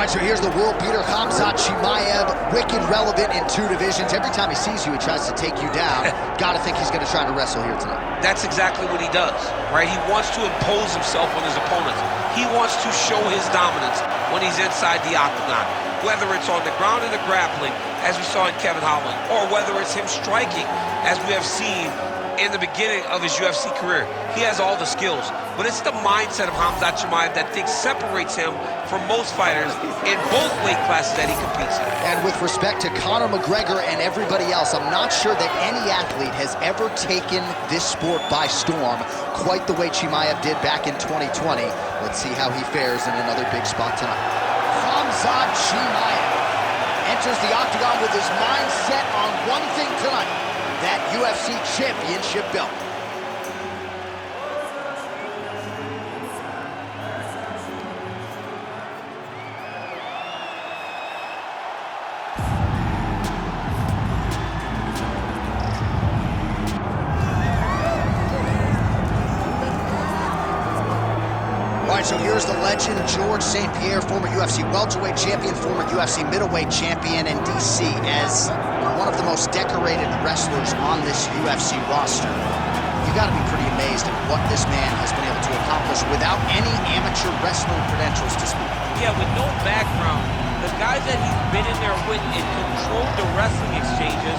All right, so here's the world beater, Khamzat Chimaev, wicked relevant in 2 divisions. Every time he sees you, he tries to take you down. Gotta think he's gonna try to wrestle here tonight. That's exactly what he does, right? He wants to impose himself on his opponents. He wants to show his dominance when he's inside the octagon, whether it's on the ground in the grappling, as we saw in Kevin Holland, or whether it's him striking, as we have seen in the beginning of his UFC career. He has all the skills, but it's the mindset of Khamzat Chimaev that I think separates him from most fighters in both weight classes that he competes in. And with respect to Conor McGregor and everybody else, I'm not sure that any athlete has ever taken this sport by storm quite the way Chimaev did back in 2020. Let's see how he fares in another big spot tonight. Khamzat Chimaev enters the octagon with his mind set on one thing tonight, that UFC championship belt. All right, so here's the legend, George St. Pierre, former UFC welterweight champion, former UFC middleweight champion, and DC as one of the most decorated wrestlers on this UFC roster. You gotta be pretty amazed at what this man has been able to accomplish without any amateur wrestling credentials to speak. Yeah, with no background, the guys that he's been in there with and controlled the wrestling exchanges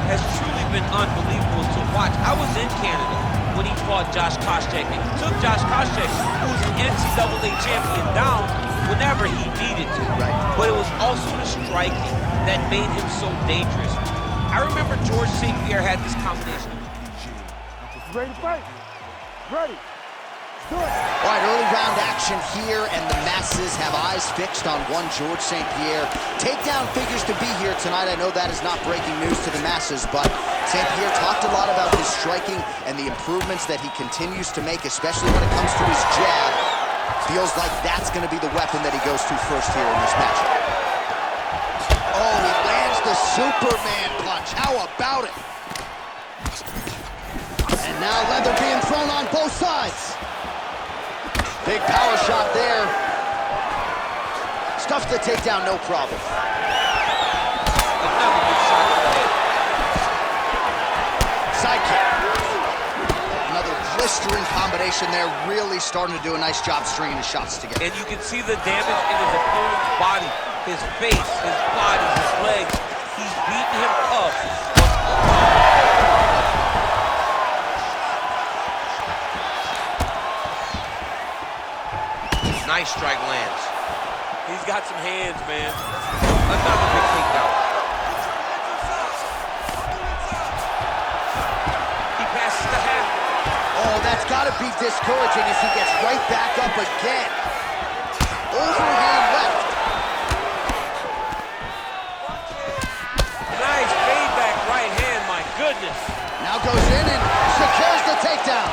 has truly been unbelievable to watch. I was in Canada when he fought Josh Koscheck, and he took Josh Koscheck, who was an NCAA champion, down whenever he needed to. Right. But it was also the striking that made him so dangerous. I remember George St. Pierre had this combination. Ready to fight? Ready. Do it. All right, early round action here, and the masses have eyes fixed on one George St. Pierre. Takedown figures to be here tonight. I know that is not breaking news to the masses, but St. Pierre talked a lot about his striking and the improvements that he continues to make, especially when it comes to his jab. Feels like that's going to be the weapon that he goes to first here in this match. Oh, he lands the Superman punch. How about it? And now leather being thrown on both sides. Big power shot there. Stuffs the takedown, no problem. Another good shot to the head. Side kick. Another blistering combination there, really starting to do a nice job stringing his shots together. And you can see the damage in his opponent's body, his face, his body, his legs. He's beating him up. Nice strike lands. He's got some hands, man. Another big takedown. He passes the half. Oh, that's got to be discouraging as he gets right back up again. Overhand left. Nice fade back right hand, my goodness. Now goes in and secures the takedown.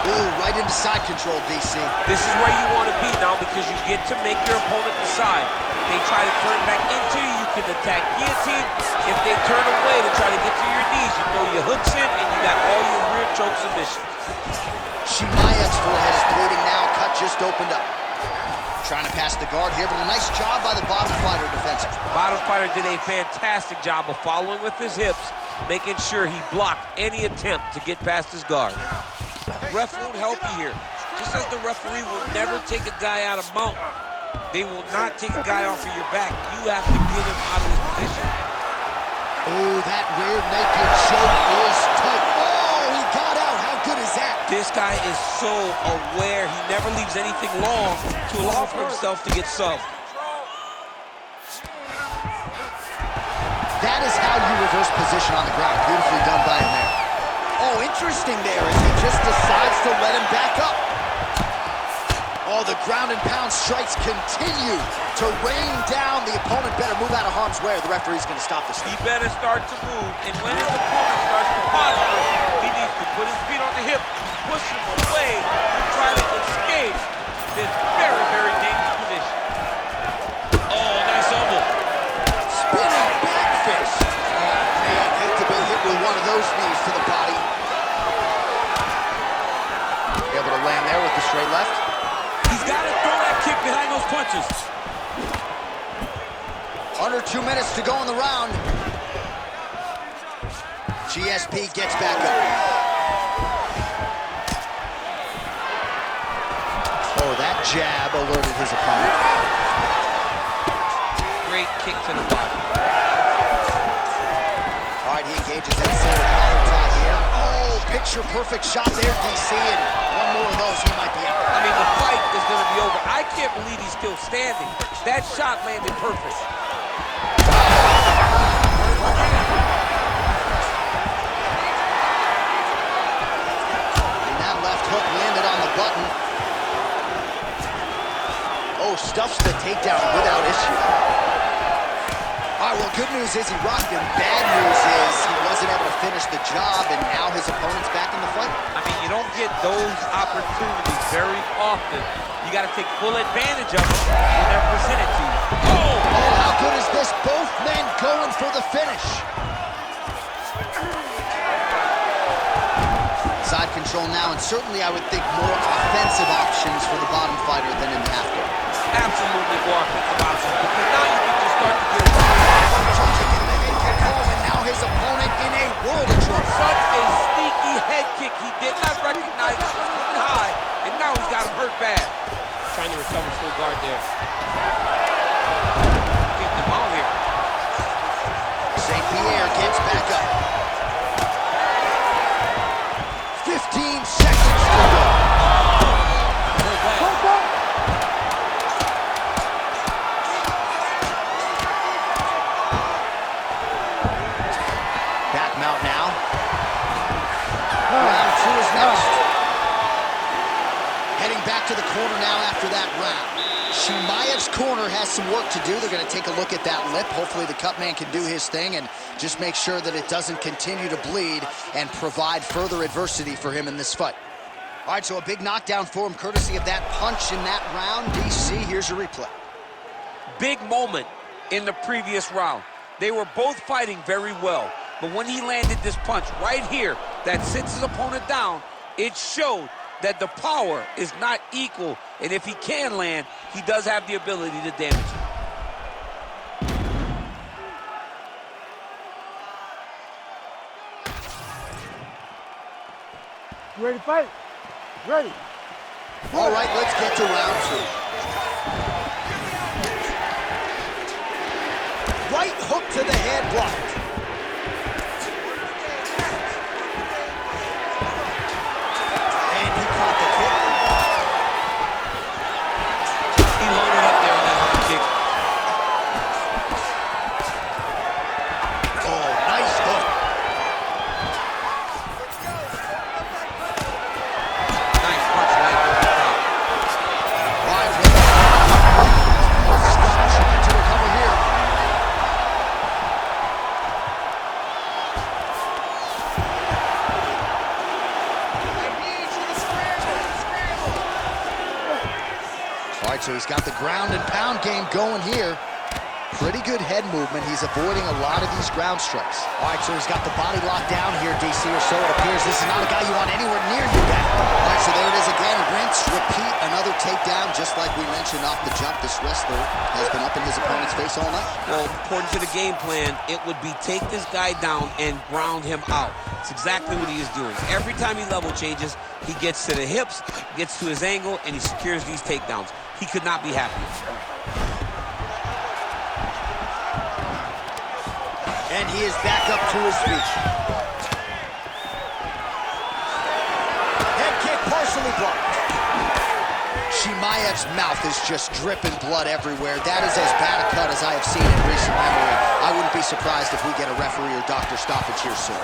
Ooh, right into side control, DC. This is where you want to be now because you get to make your opponent decide. They try to turn back into you, you can attack guillotine. If they turn away to try to get to your knees, you throw your hooks in and you got all your rear choke submissions. Chimaev's forehead is bleeding now, cut just opened up. Trying to pass the guard here, but a nice job by the bottom fighter defensively. Bottom fighter did a fantastic job of following with his hips, making sure he blocked any attempt to get past his guard. Ref won't help you here. Just as the referee will never take a guy out of mount, they will not take a guy off of your back. You have to get him out of his position. Oh, that rear naked choke is tight. Oh, he got out. How good is that? This guy is so aware. He never leaves anything long to allow for himself to get subbed. That is how you reverse position on the ground. Beautifully done by him there. Oh, interesting there as he just decides to let him back up. Oh, the ground and pound strikes continue to rain down. The opponent better move out of harm's way or the referee's going to stop this. He better start to move, and when his opponent starts to posture, he needs to put his feet on the hip, push him away, and try to escape this very, very dangerous position. Oh, nice elbow. Spinning back fist. Oh, man, hate to be hit with one of those knees to the body. Able to land there with the straight left. Under 2 minutes to go in the round. GSP gets back up. Oh, that jab alerted his opponent. Great kick to the body. All right, he engages that center collar tie here. Oh, picture-perfect shot there, DC, and one more of those, he might be out. I mean, the fight is going to be over. I can't believe he's still standing. That shot landed perfect. And that left hook landed on the button. Oh, stuffs the takedown without issue. All right, well, good news is he rocked him. Bad news is he wasn't able to finish the job, and now his opponent's back in the fight. I mean, you don't get those opportunities very often. You got to take full advantage of them when they're presented to you. Oh, how good is this? Both men going for the finish. Side control now, and certainly I would think more offensive options for the bottom fighter than in the half guard. Absolutely more offensive options, because now you can just start to get and now his opponent in a world of trouble. such a sneaky head kick. He did not recognize it was moving high, and now he's got him hurt bad. Trying to recover full guard there. Keep them all here. St. Pierre gets back up. 15 seconds to go. Back mount now. Round 2 is next. Heading back to the corner now after that round. Chimaev's corner has some work to do. They're going to take a look at that lip. Hopefully the cut man can do his thing and just make sure that it doesn't continue to bleed and provide further adversity for him in this fight. All right, so a big knockdown for him courtesy of that punch in that round. DC, here's your replay. Big moment in the previous round. They were both fighting very well, but when he landed this punch right here that sits his opponent down, it showed that the power is not equal, and if he can land, he does have the ability to damage him. You ready to fight? Ready. All right, let's get to round 2. Right hook to the head, blocked. And he caught the kick. He loaded up there on that high kick. Oh, nice hook. Nice punch right over the top. Right hook. Trying to recover here. All right, so he's got the ground and pound game going here. Pretty good head movement. He's avoiding a lot of these ground strikes. All right, so he's got the body locked down here, DC, or so it appears. This is not a guy you want anywhere near your back. All right, so there it is again. Rinse, repeat, another takedown. Just like we mentioned off the jump, this wrestler has been up in his opponent's face all night. Well, according to the game plan, it would be take this guy down and ground him out. It's exactly what he is doing. Every time he level changes, he gets to the hips, gets to his angle, and he secures these takedowns. He could not be happier. And he is back up to his feet. Head kick partially blocked. Chimaev's mouth is just dripping blood everywhere. That is as bad a cut as I have seen in recent memory. I wouldn't be surprised if we get a referee or doctor stoppage here soon.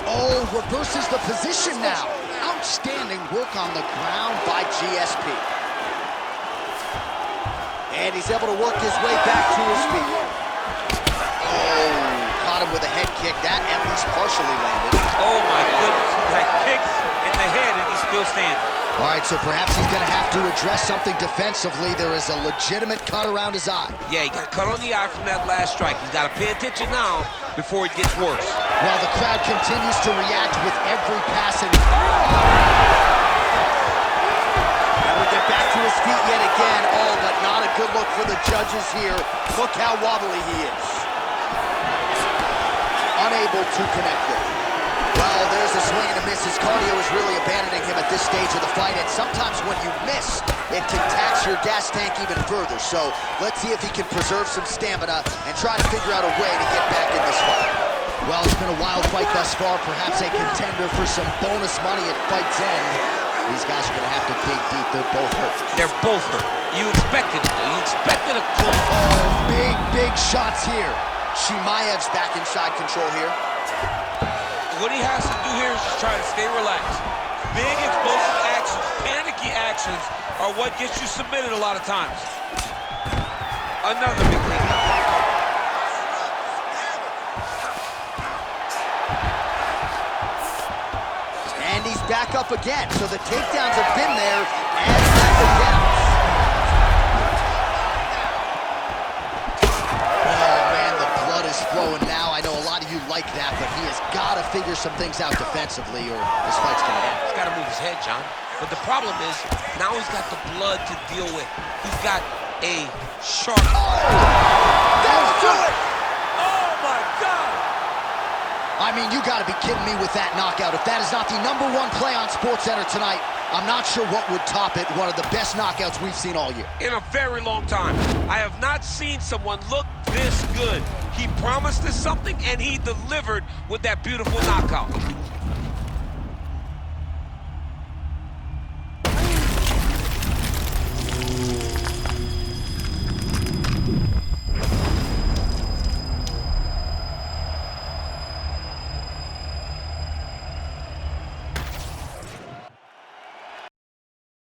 Oh, reverses the position now. Outstanding work on the ground by GSP. And he's able to work his way back to his feet. Oh, caught him with a head kick. That at least partially landed. Oh my goodness, he had kicks in the head and he's still standing. All right, so perhaps he's going to have to address something defensively. There is a legitimate cut around his eye. Yeah, he got cut on the eye from that last strike. He's got to pay attention now before it gets worse. While the crowd continues to react with every passing. And we get back to his feet yet again. Oh, good look for the judges here. Look how wobbly he is. Unable to connect there. Well, there's a swing and a miss. His cardio is really abandoning him at this stage of the fight, and sometimes when you miss, it can tax your gas tank even further. So let's see if he can preserve some stamina and try to figure out a way to get back in this fight. Well, it's been a wild fight thus far, perhaps a contender for some bonus money at fight's end. These guys are going to have to dig deep. They're both hurt. They're both hurt. You expected it, though. You expected a close. Oh, big shots here. Chimaev's back inside control here. What he has to do here is just try to stay relaxed. Big, explosive actions, panicky actions are what gets you submitted a lot of times. Another big lead. And he's back up again, so the takedowns have been there and back again. Oh, man, the blood is flowing now. I know a lot of you like that, but he has got to figure some things out defensively or this fight's going to end. He's got to move his head, John. But the problem is, now he's got the blood to deal with. He's got a sharp... That'll do it! Oh, my God! I mean, you got to be kidding me with that knockout. If that is not the #1 play on SportsCenter tonight, I'm not sure what would top it. One of the best knockouts we've seen all year. In a very long time. I have not seen someone look this good. He promised us something, and he delivered with that beautiful knockout.